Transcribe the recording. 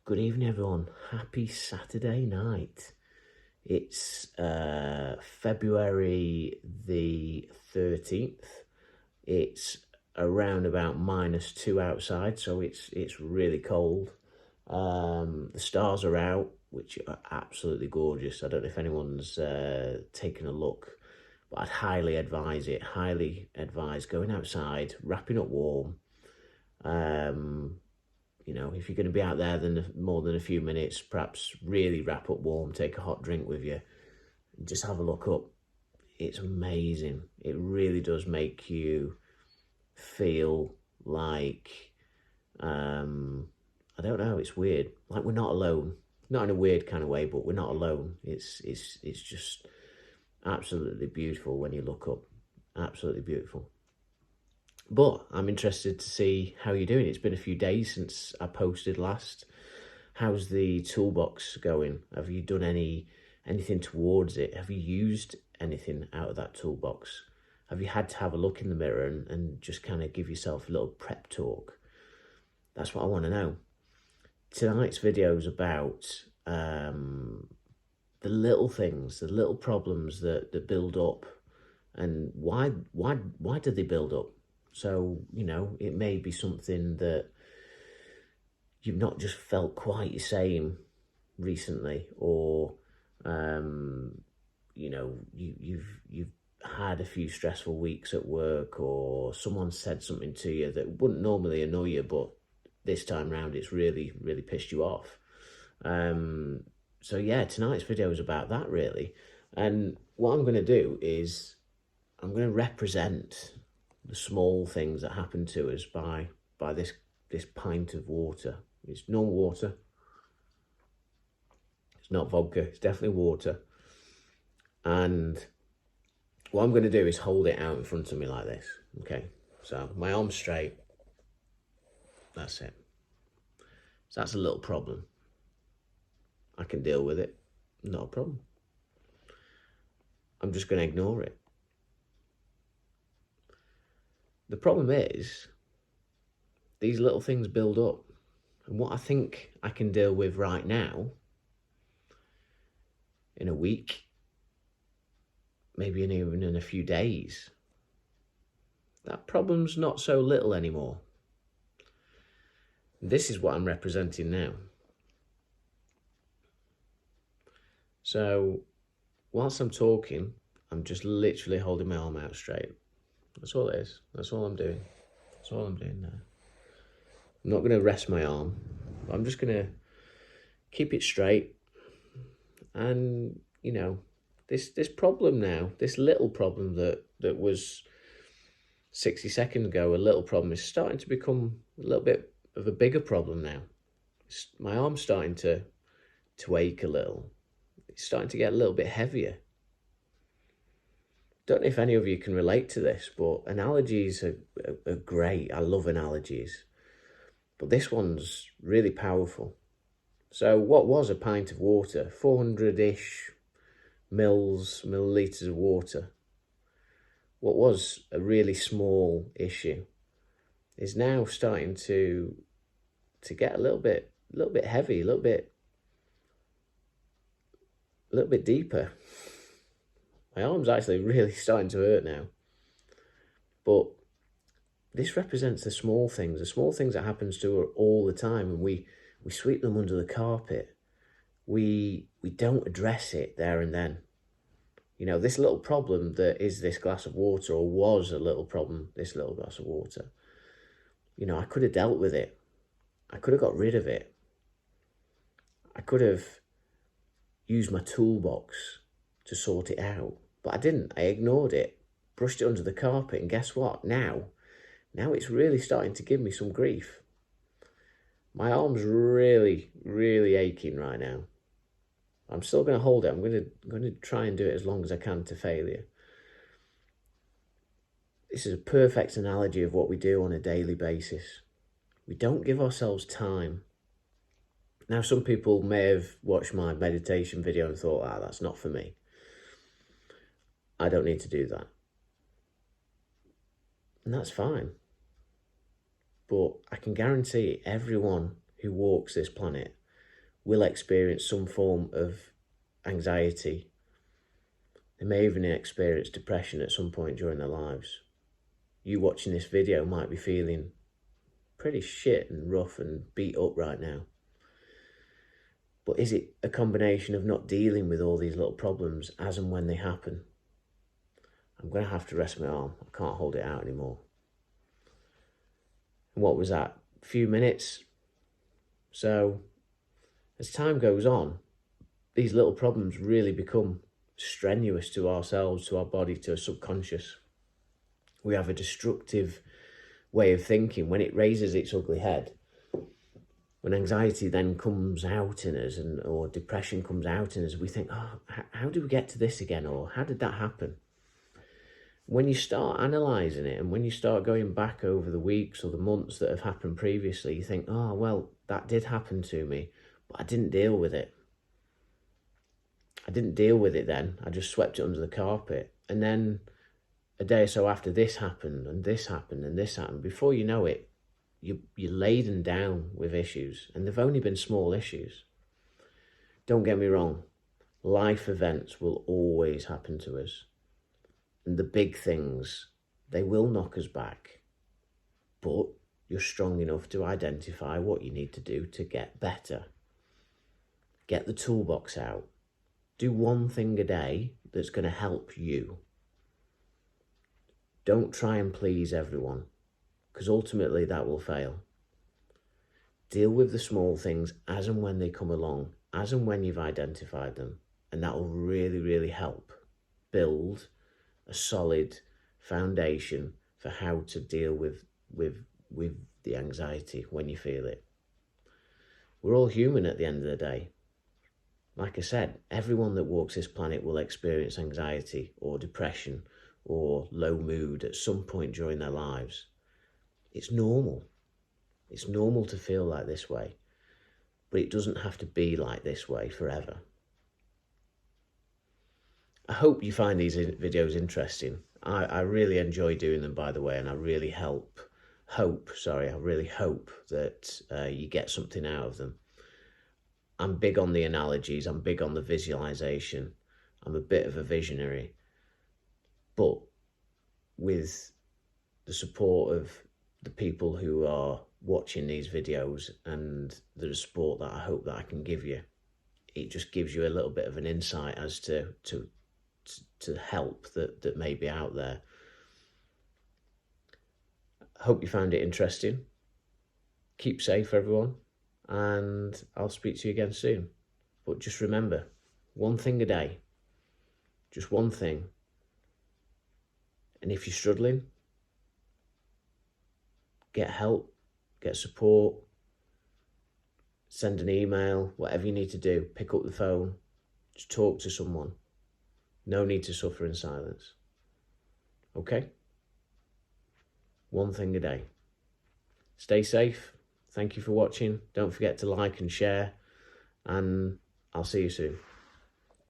Good evening, everyone. Happy Saturday night. It's February the 13th. It's around about -2 outside, so it's really cold. The stars are out, which are absolutely gorgeous. I don't know if anyone's taken a look, but I'd highly advise it. Highly advise going outside, wrapping up warm. You know, if you're going to be out there more than a few minutes, perhaps really wrap up warm, take a hot drink with you, just have a look up. It's amazing. It really does make you feel like, I don't know, it's weird. Like we're not alone. Not in a weird kind of way, but we're not alone. It's just absolutely beautiful when you look up. Absolutely beautiful. But I'm interested to see how you're doing. It's been a few days since I posted last. How's the toolbox going? Have you done anything towards it? Have you used anything out of that toolbox? Have you had to have a look in the mirror and just kind of give yourself a little prep talk? That's what I want to know. Tonight's video is about the little things, the little problems that build up, and why do they build up? So, you know, it may be something that you've not just felt quite the same recently, or, you know, you've had a few stressful weeks at work, or someone said something to you that wouldn't normally annoy you, but this time round it's really pissed you off. So yeah, tonight's video is about that really. And what I'm going to do is I'm going to represent the small things that happen to us by this pint of water. It's normal water. It's not vodka. It's definitely water. And what I'm going to do is hold it out in front of me like this. Okay. So my arm's straight. That's it. So that's a little problem. I can deal with it. Not a problem. I'm just going to ignore it. The problem is, these little things build up. And what I think I can deal with right now, in a week, maybe even in a few days, that problem's not so little anymore. This is what I'm representing now. So, whilst I'm talking, I'm just literally holding my arm out straight. That's all it is. That's all I'm doing. That's all I'm doing now. I'm not going to rest my arm. I'm just going to keep it straight. And, you know, this problem now, this little problem that was 60 seconds ago, a little problem, is starting to become a little bit of a bigger problem now. My arm's starting to ache a little. It's starting to get a little bit heavier. Don't know if any of you can relate to this, but analogies are great. I love analogies. But this one's really powerful. So what was a pint of water, 400-ish millilitres of water, what was a really small issue is now starting to get a little bit heavy, a little bit deeper. My arm's actually really starting to hurt now. But this represents the small things that happens to her all the time, and we sweep them under the carpet. We don't address it there and then. You know, this little problem that is this glass of water, or was a little problem, this little glass of water, you know, I could have dealt with it. I could have got rid of it. I could have used my toolbox to sort it out. But I didn't. I ignored it, brushed it under the carpet, and guess what? Now it's really starting to give me some grief. My arm's really aching right now. I'm still going to hold it. I'm going to try and do it as long as I can to failure. This is a perfect analogy of what we do on a daily basis. We don't give ourselves time. Now, some people may have watched my meditation video and thought, that's not for me. I don't need to do that. And that's fine. But I can guarantee everyone who walks this planet will experience some form of anxiety. They may even experience depression at some point during their lives. You watching this video might be feeling pretty shit and rough and beat up right now. But is it a combination of not dealing with all these little problems as and when they happen? I'm going to have to rest my arm. I can't hold it out anymore. And what was that? A few minutes? So as time goes on, these little problems really become strenuous to ourselves, to our body, to our subconscious. We have a destructive way of thinking when it raises its ugly head. When anxiety then comes out in us, or depression comes out in us, we think, oh, how did we get to this again? Or how did that happen? When you start analysing it, and when you start going back over the weeks or the months that have happened previously, you think, oh, well, that did happen to me, but I didn't deal with it. I didn't deal with it then. I just swept it under the carpet. And then a day or so after, this happened, and this happened, and this happened. Before you know it, you're laden down with issues, and they've only been small issues. Don't get me wrong, life events will always happen to us. And the big things, they will knock us back. But you're strong enough to identify what you need to do to get better. Get the toolbox out. Do one thing a day that's going to help you. Don't try and please everyone, because ultimately that will fail. Deal with the small things as and when they come along, as and when you've identified them, and that will really, really help build a solid foundation for how to deal with the anxiety when you feel it. We're all human at the end of the day. Like I said, everyone that walks this planet will experience anxiety or depression or low mood at some point during their lives. It's normal. It's normal to feel like this way, but it doesn't have to be like this way forever. I hope you find these videos interesting. I really enjoy doing them, by the way, and I really hope that you get something out of them. I'm big on the analogies, I'm big on the visualization, I'm a bit of a visionary, but with the support of the people who are watching these videos and the support that I hope that I can give you, it just gives you a little bit of an insight as to help that may be out there. I hope you found it interesting. Keep safe, everyone, and I'll speak to you again soon. But just remember, one thing a day, just one thing. And if you're struggling, get help, get support, send an email, whatever you need to do. Pick up the phone, just talk to someone. No need to suffer in silence. Okay? One thing a day. Stay safe. Thank you for watching. Don't forget to like and share, and I'll see you soon.